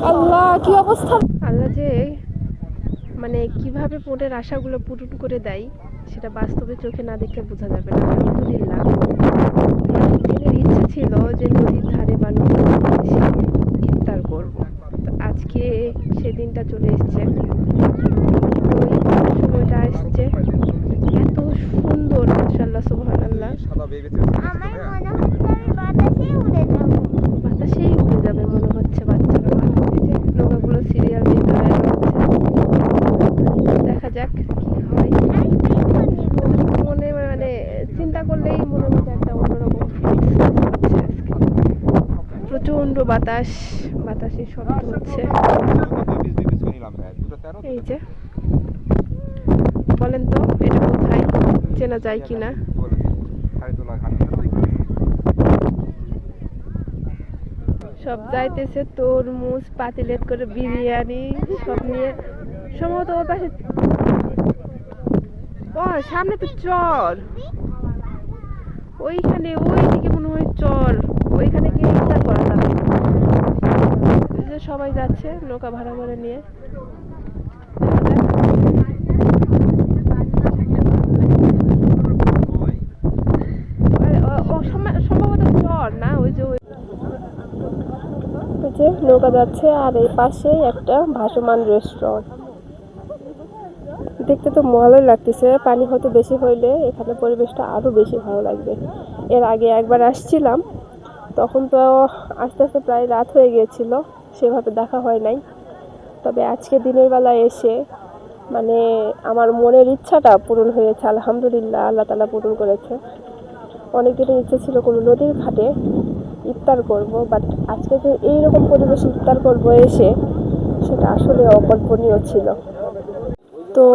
আল্লাহ কি অবস্থা! আল্লাহ যে মানে কিভাবে মনের আশাগুলো পূরণ করে দেয় সেটা বাস্তবে চোখে না দেখলে বোঝা যাবে না। আলহামদুলিল্লাহ, দিনের ইচ্ছা ছিল যে নদীর ধারে বা নদীর তীরে এসে ইফতার করব। তো আজকে সেদিনটা চলে এসছে, ওই সময়টা আসছে। এত সুন্দর, মাশাআল্লাহ, সুবহানাল্লাহ। আমার মনে হচ্ছে আমি বাতাসেই উড়ে যাব। বাতাসেই উড়ে যাবে মনে হচ্ছে বাচ্চারা। এই যে নৌকাগুলো সিরিয়াল দিয়ে দাঁড়ায় রয়েছে, দেখা যাক কি হয়। মনে মানে চিন্তা করলেই মনে হচ্ছে একটা অন্যরকম ফিলিংস হচ্ছে আজকে। প্রচন্ড বাতাস, বাতাসের শব্দ হচ্ছে। এই যে বলেন তো এটা কোথায়, চেনা যায় কিনা? সব যাইতেছে তরমুজ, পাতিলেট করে বিরিয়ানি সব নিয়ে। সম্ভবত ওর পাশে, ও সামনে তো চর, ওইখানে ওইদিকে মনে হয় চর, ওইখানে গিয়ে ইফতার করা যাবে। সবাই যাচ্ছে নৌকা ভাড়া করে নিয়ে। সম্ভবত চর না, ওই যে নৌকা যাচ্ছে। আর এই পাশে একটা ভাসমান রেস্টুরেন্ট, দেখতে তো ভালোই লাগতেছে। পানি হয়তো বেশি হইলে এখানে পরিবেশটা আরো বেশি ভালো লাগবে। এর আগে একবার আসছিলাম, তখন তো আস্তে আস্তে প্রায় রাত হয়ে গিয়েছিল, সেভাবে দেখা হয় নাই। তবে আজকে দিনের বেলা এসে মানে আমার মনের ইচ্ছাটা পূরণ হয়েছে, আলহামদুলিল্লাহ। আল্লাহ তাআলা পূরণ করেছে। অনেক দিনের ইচ্ছে ছিল কোনো নদীর ঘাটে ইফতার করব, বাট আজকে যে এইরকম পরিবেশে ইফতার করব এসে, সেটা আসলে অকল্পনীয় ছিল। তো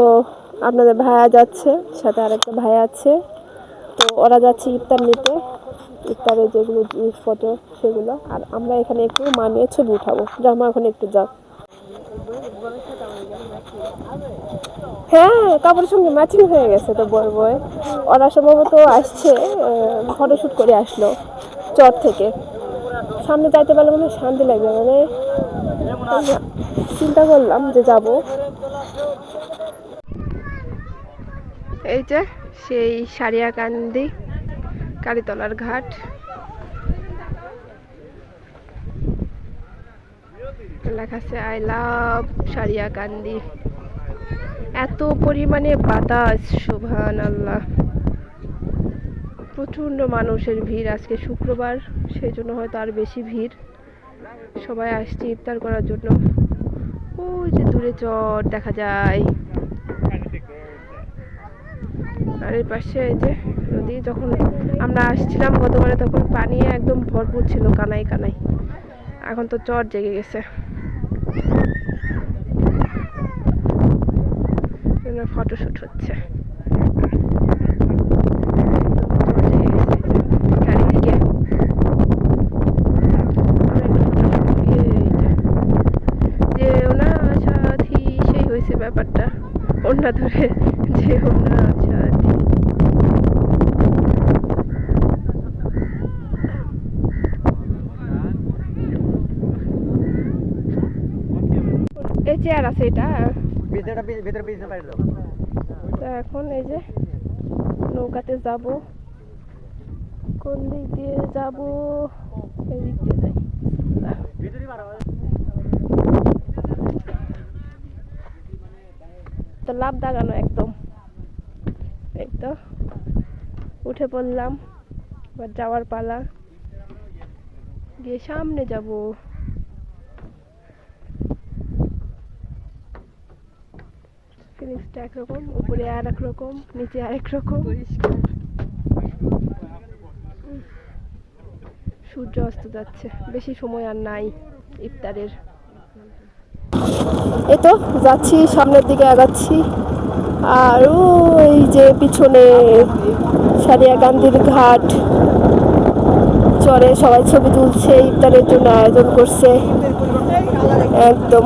আপনাদের ভাইয়া যাচ্ছে, সাথে আরেকটা ভাইয়া আছে। তো ওরা যাচ্ছে ইফতার নিতে, ইফতারের যেগুলো জিনিসপত্র সেগুলো। আর আমরা এখানে একটু মানিয়ে ছবি উঠাবো। জামা এখন একটু যাও। হ্যাঁ, কাপড়ের সঙ্গে ম্যাচিং হয়ে গেছে তো বই বই। ওরা সম্ভবত আসছে, ফটোশ্যুট করে আসলো চর থেকে। সামনে যাইতে পারলে মনে শান্তি লাগবে, মানে চিন্তা করলাম যে যাব। এই যে সেই সারিয়াকান্দি কালীতলার ঘাট। লেখা আছে আই লাভ সারিয়াকান্দি। এত পরিমাণে বাতাস, সুবহানাল্লাহ। প্রচন্ড মানুষের ভিড়, আজকে শুক্রবার, সেই জন্য হয়তো আর বেশি ভিড়। সবাই আসছে ইফতার করার জন্য। ওই যে দূরে চর দেখা যায়, আর এর পাশে এই যে নদী। যখন আমরা আসছিলাম গতবারে, তখন পানি একদম ভরপুর ছিল, কানাই কানাই। এখন তো চর জেগে গেছে। ফটোশুট হচ্ছে। ব্যাপারটা ওড়না ধরে যে ওড়না সাথী। এই চেয়ার আছে, এটা তো এখন এই যে নৌকাতে যাব। কোন দিক দিয়ে যাব? এই দিক দিয়ে যাই। তো লাভ দাগানো একদম। এই তো উঠে পড়লাম, এবার যাওয়ার পালা। গিয়ে সামনে যাব। ফিলিংসটা একরকম, উপরে আর এক রকম, নিচে আরেক রকম। সূর্য অস্ত যাচ্ছে, বেশি সময় আর নাই ইফতারের। এই তো যাচ্ছি, সামনের দিকে আগাচ্ছি। আর ওই যে পিছনে সারিয়াকান্দির ঘাট, চরে সবাই ছবি তুলছে, ইফতারের জন্য আয়োজন করছে একদম।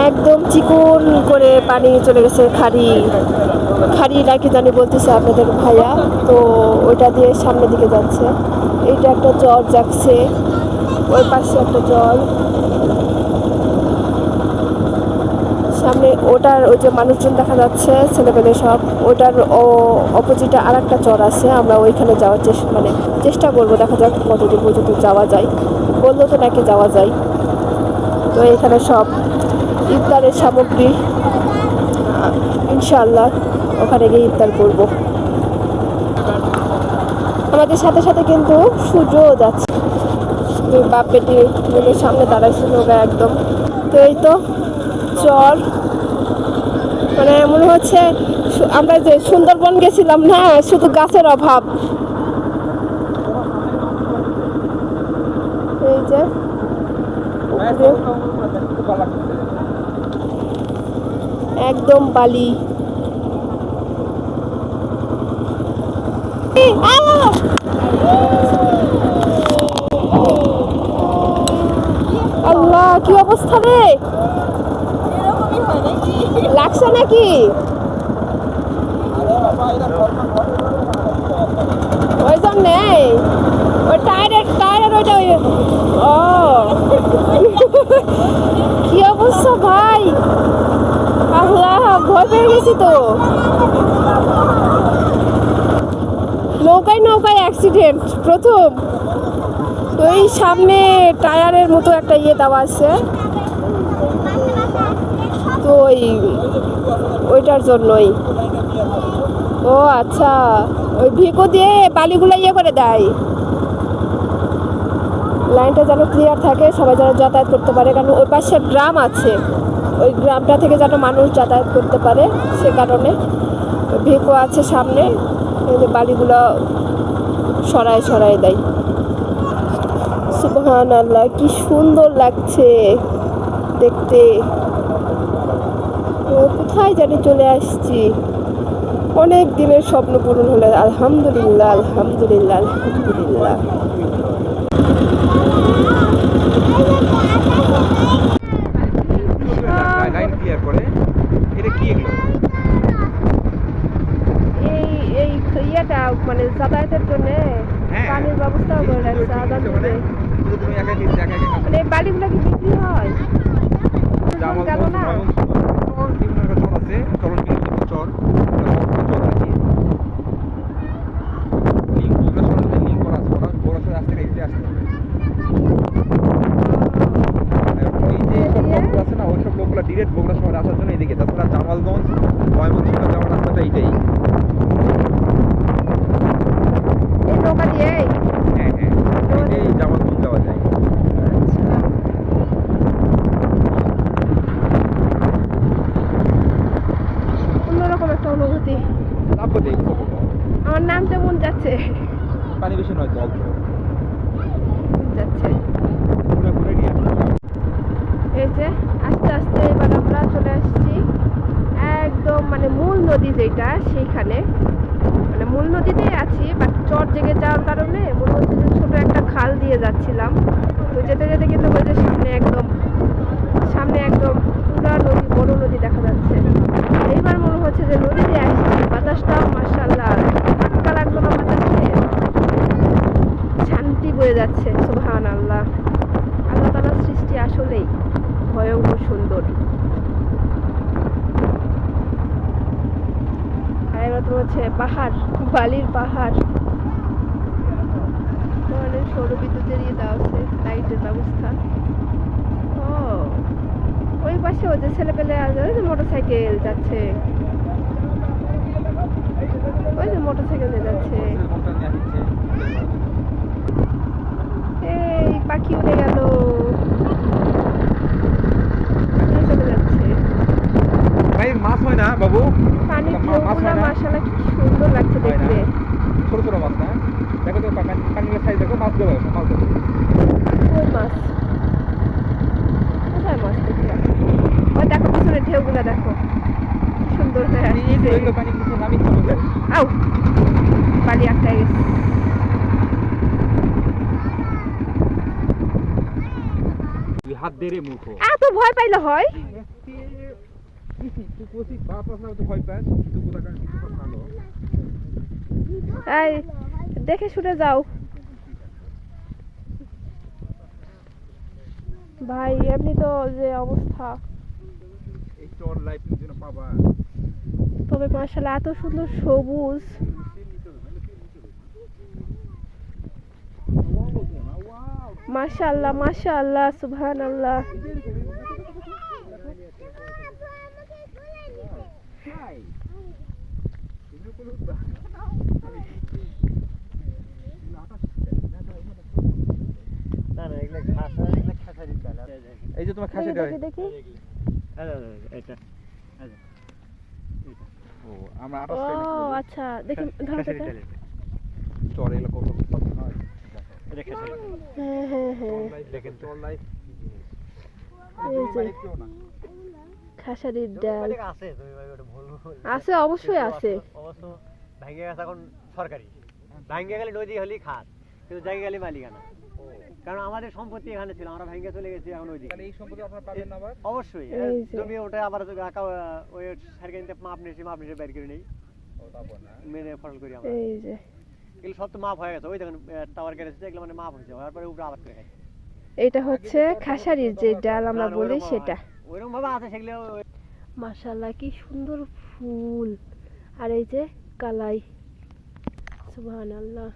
একদম চিকন করে পানি চলে গেছে, খাড়ি। খাড়ি নাকি জানি বলতেছে আপনাদের ভাইয়া, তো ওইটা দিয়ে সামনের দিকে যাচ্ছে। এইটা একটা জল যাচ্ছে, ওই পাশে একটা জল, সামনে ওটার ওই যে মানুষজন দেখা যাচ্ছে ছেলেপেলে সব, ওটার অপোজিটে আর একটা চর আছে। আমরা ওইখানে যাওয়ার চেষ্টা করবো, দেখা যাক কতদূর পর্যন্ত যাওয়া যায়। বললো তো নাকি যাওয়া যায়। তো এখানে সব ইফতারের সামগ্রী, ইনশাআল্লাহ ওখানে গিয়ে ইফতার করবো। আমাদের সাথে সাথে কিন্তু সূর্যও যাচ্ছে। বাপ বেটি মিলে সামনে দাঁড়াইছিল ওরা একদম। তো এই তো চর, মানে মনে হচ্ছে আমরা যে সুন্দরবন গেছিলাম না, শুধু গাছের অভাব। এই যে একদম বালি। আল্লাহ কি অবস্থা রে, লাগছে নাকি? ওই জন্যে ওই টায়ারের ওইটা ও কি অবস্থা ভাই, আল্লাহ ভয় পেয়ে গেছি তো। নৌকায় অ্যাক্সিডেন্ট প্রথম। ওই সামনে টায়ারের মতো একটা ইয়ে দেওয়া আছে, তো ওইটার জন্যই। ও আচ্ছা, ওই ভিকো দিয়ে বালিগুলো ইয়ে করে দেয়, লাইনটা যেন ক্লিয়ার থাকে, সবাই যেন যাতায়াত করতে পারে। কারণ ওই পাশে গ্রাম আছে, ওই গ্রামটা থেকে যেন মানুষ যাতায়াত করতে পারে, সে কারণে ভিকো আছে সামনে, এই যে বালিগুলো সরায় দেয়। সুবহানাল্লাহ, কি সুন্দর লাগছে দেখতে। কোথায় জানি চলে আসছি, অনেক দিনের স্বপ্ন পূরণ হলো। আলহামদুলিল্লাহ আলহামদুলিল্লাহ আলহামদুলিল্লাহ। এই ইয়েটা মানে যাতায়াতের জন্য পানির ব্যবস্থাও করে রাখছে আদান দিবে। মানে এই বাড়িগুলো কি বিক্রি হয়? গেল না ডিরেক্ট বগুড়া শহরে আসার জন্য এদিকে, তাছাড়া জামালগঞ্জ ময়মনসিংহ যাওয়ার রাস্তাটা এইটাই। এই নৌকা দিয়ে হ্যাঁ এইটাই জামালগঞ্জ যাওয়া যায়। অন্যরকম একটা অনুভূতি। তারপর দেখবো আমার নামতে মন যাচ্ছে, পানি বেশি নয়, জল তো যাচ্ছে। ঘুরে ঘুরে নিয়ে আসতে। এই যে আস্তে আস্তে এবার আমরা চলে আসছি একদম মানে মূল নদী যেটা, সেইখানে মানে মূল নদীতেই আছি, বাট চর জেগে যাওয়ার কারণে মনে হচ্ছে যে ছোট একটা খাল দিয়ে যাচ্ছিলাম। তো যেতে যেতে কিন্তু ওই যে সামনে একদম পুরা নদী, বড় নদী দেখা যাচ্ছে। এইবার মনে হচ্ছে যে নদীতে আসছি, বাতাসটাও মাশাআল্লাহ ধাক্কা লাগলো না বাতাসে, শান্তি বয়ে যাচ্ছে। সুবহানাল্লাহ, আল্লাহ তাআলার সৃষ্টি আসলেই ভয়ঙ্কর সুন্দর। আর এবার তো হচ্ছে পাহাড়, বালির পাহাড়, সৌর বিদ্যুতের ইয়ে দেওয়া আছে, লাইটের ব্যবস্থা। ও ওই পাশে ওই যে ছেলে পেলে মোটর সাইকেল যাচ্ছে, ওই যে মোটর সাইকেল নিয়ে যাচ্ছে। এই পাখি উড়ে গেল, চলে যাচ্ছে। ভাই মাছ হয় না বাবু? পানির ঢেউগুলো মাশাআল্লাহ কি সুন্দর লাগছে দেখতে। ছোট ছোট মাছ না, দেখো তো পানির সাইজ দেখো, মাছগুলো মাছ দেখো। কই মাছ? কোথায় মাছ দেখলাম? ওই দেখো পিছনে ঢেউগুলো দেখো, কি সুন্দর হয়ে আসছে। পানি কিছু নামিয়ে আউ বালি আটকায় গেছে। হাত দিয়ে রে মুখ, এত ভয় পাইলে হয়? তুই কোসি বাপ আসলে তো ভয় পাস কিন্তু কোথাকার কিছু তো ভালো এই দেখে শুনে যাও ভাই, এমনি তো যে অবস্থা, এই চর লাইফ জন্য পাবা তবে মাশাআল্লাহ এত সুন্দর সবুজ। মাশাআল্লাহ মাশাআল্লাহ সুবহানাল্লাহ। এই যে তোমার খাসি দেখি দেখি। ও আমরা ও 28 আচ্ছা, দেখি ধরো তো। চর এগুলো কত কত হয় হ্যাঁ হ্যাঁ হ্যাঁ, দেখেন চর লাইফ এই যে খাসারির ডাল আছে, অবশ্যই আছে। অবশ্য ভাঙ্গে গেছে এখন সরকারি, ভাঙ্গে গেলে নদী হলি খাত, কিন্তু জায়গা গেলে মালিকানা। কারণ আমাদের সম্পত্তি এখানে ছিল, আমরা ভাঙ্গে চলে গেছি এখন ওই দিকে। তাহলে এই সম্পত্তি আপনারা পাবেন না আবার অবশ্যই এই যে। জমি ওটা আবার ওই সরকারি মাপ নিয়েছি, মাপ নিয়েছি বের করে নেই, ও তারপর না মেনে ফসল করি আমরা। এই যে এগুলো সব তো মাপ হয়ে গেছে, ওই দেখেন টাওয়ার গেছে, এগুলো মানে মাপ হয়েছে, তারপরে উপরে আবাদ করে খাই। এটা হচ্ছে খাসারির যে ডাল আমরা বলি সেটা। ওইরকম ভাবে আছে সেগুলো। মাশাআল্লাহ কি সুন্দর ফুল, আর এই যে কালাই, সুবহানাল্লাহ।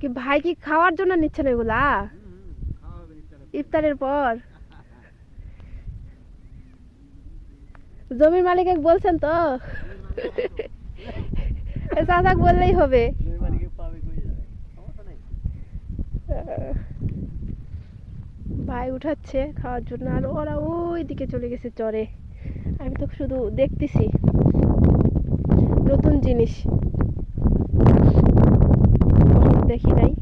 কি ভাই কি খাওয়ার জন্য নিচ্ছেন এগুলা ইফতারের পর? জমির মালিক বলছেন তো? চাচাক বললেই হবে। জমি মালিকে পাবে কই যায়, সমস্যা নাই। ভাই উঠাচ্ছে খাওয়ার জন্য, আর ওরা ওই দিকে চলে গেছে চরে। আমি তো শুধু দেখতেছি নতুন জিনিস, কখনো দেখি নাই।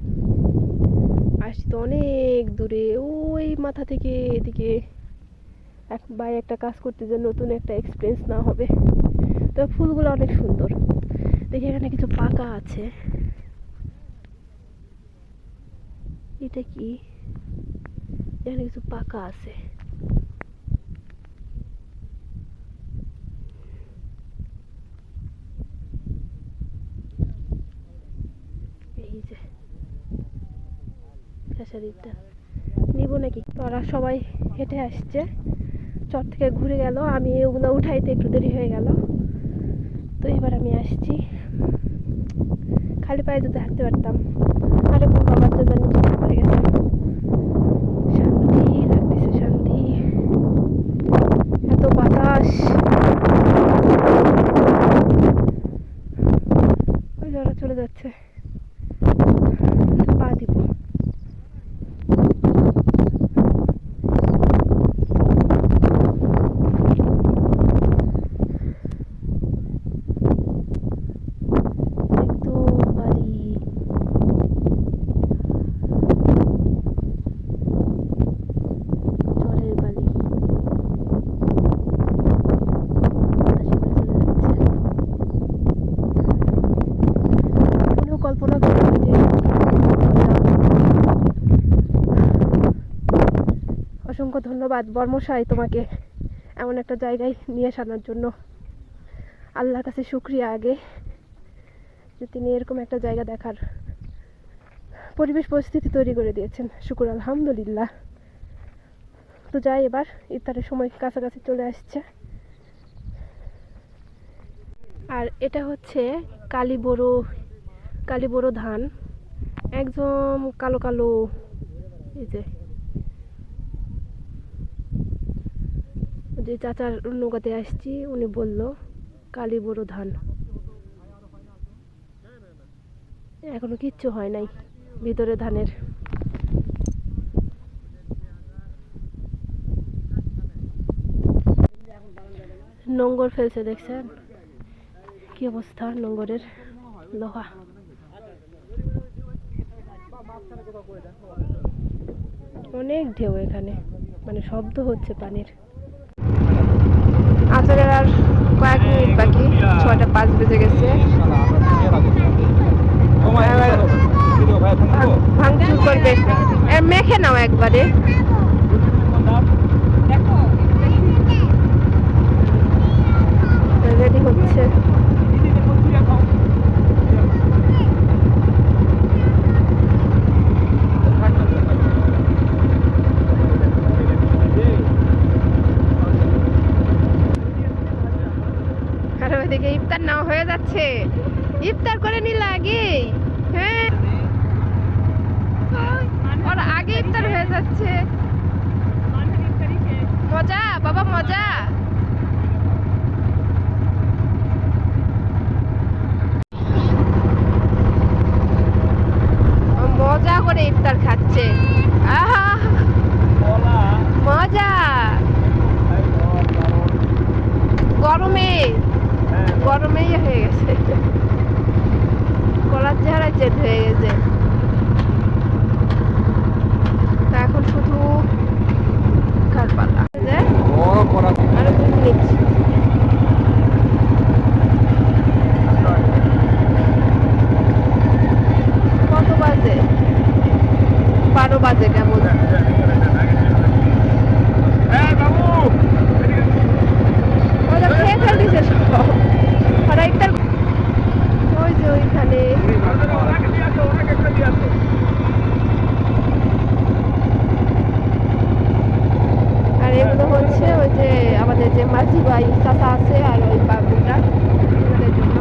আসছি তো অনেক দূরে, ওই মাথা থেকে এদিকে। এক ভাই একটা কাজ করতে যে নতুন একটা এক্সপিরিয়েন্স না হবে। তবে ফুলগুলো অনেক সুন্দর। দেখি এখানে কিছু পাকা আছে, এটা কি? এখানে কিছু পাকা আছে। এই যে খেসারিটা নিব নাকি? ওরা সবাই হেঁটে আসছে, চর থেকে ঘুরে গেল, আমি ওগুলো উঠাইতে একটু দেরি হয়ে গেল। তো এবার আমি আসছি, খালি পায়ে যদি হাঁটতে পারতাম। আরে কোন বাবার জন্য নিচে পড়ে গেছে। শান্তি লাগতেছে, শান্তি। এত বাতাস, ওই যে ওরা চলে যাচ্ছে, পা দিব। কল্পনা করি যে অসংখ্য ধন্যবাদ বর্মশাই তোমাকে এমন একটা জায়গায় নিয়ে আসার জন্য। আল্লাহর কাছে শুকরিয়া আগে যে তিনি এরকম একটা জায়গা দেখার পরিবেশ পরিস্থিতি তৈরি করে দিয়েছেন। শুকর আলহামদুলিল্লাহ। তো যাই, এবার ইফতারের সময় কাছাকাছি চলে আসছে। আর এটা হচ্ছে কালি বড় ধান, একদম কালো কালো। এই যে চাচার নৌকাতে আসছি, উনি বলল কালি বড় ধান। এখনো কিচ্ছু হয় নাই ভিতরে ধানের। নোংর ফেলছে, দেখছেন কি অবস্থা নোংরের? লোহা। অনেক ঢেউ এখানে, মানে শব্দ হচ্ছে পানির। আচারের আর কয়েক মিনিট বাকি, 6:05 বেজে গেছে। ভাঙচুর করবে, মেখে নাও একবারে। যাচ্ছে, ইফতার করে নিলে আগে। হ্যাঁ, ওর আগে ইফতার হয়ে যাচ্ছে। মজা বাবা, মজা। মজা করে ইফতার খাচ্ছে। আহা, মজা। গরমে গরমেই হয়ে গেছে, কলার চেহারা চেঞ্জ হয়ে গেছে। তা এখন শুধু কারপালা আরো 2 মিনিট। কত বাজে? 12 বাজে কেমন। ওরা খেয়ে ফেলতেছে সব। ওরা ইফতার ওই যে ওইখানে। আর এগুলো হচ্ছে ওই যে আমাদের যে মাঝি ভাই চাচা আছে আর ওই বাবুটা ওদের জন্য।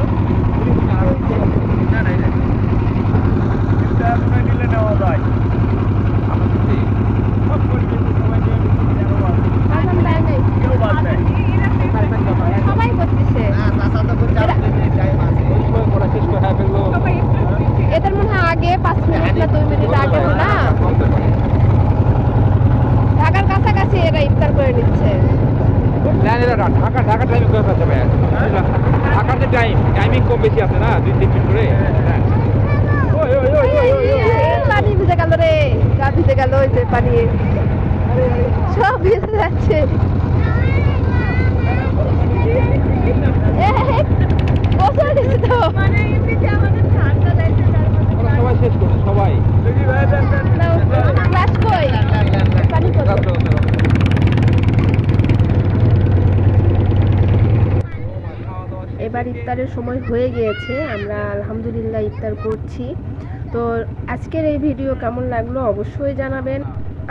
সবাই করতেছে। এদের মনে হয় আগে 5 মিনিট না 2 মিনিট আগে না ঢাকার কাছাকাছি এরা ইফতার করে নিচ্ছে। ঢাকা টাইমিং করে ফেলতে হবে। ঢাকার যে টাইমিং কম বেশি আছে না, 2-3 মিনিট করে। পানি ভিজে গেল রে, গা ভিজে গেল। ওই যে পানি সব ভিজে যাচ্ছে। গোসল দিচ্ছে তো, সবাই শেষ করছে, সবাই ক্লাস কই পানি কত। এবার ইফতারের সময় হয়ে গিয়েছে, আমরা আলহামদুলিল্লাহ ইফতার করছি। তো আজকের এই ভিডিও কেমন লাগলো অবশ্যই জানাবেন।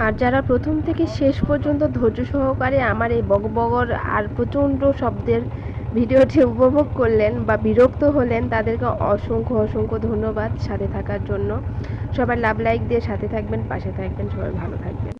আর যারা প্রথম থেকে শেষ পর্যন্ত ধৈর্য সহকারে আমার এই বগবগর আর প্রচণ্ড শব্দের ভিডিওটি উপভোগ করলেন বা বিরক্ত হলেন, তাদেরকে অসংখ্য অসংখ্য ধন্যবাদ সাথে থাকার জন্য। সবাই লাভ লাইক দিয়ে সাথে থাকবেন, পাশে থাকবেন, সবাই ভালো থাকবেন।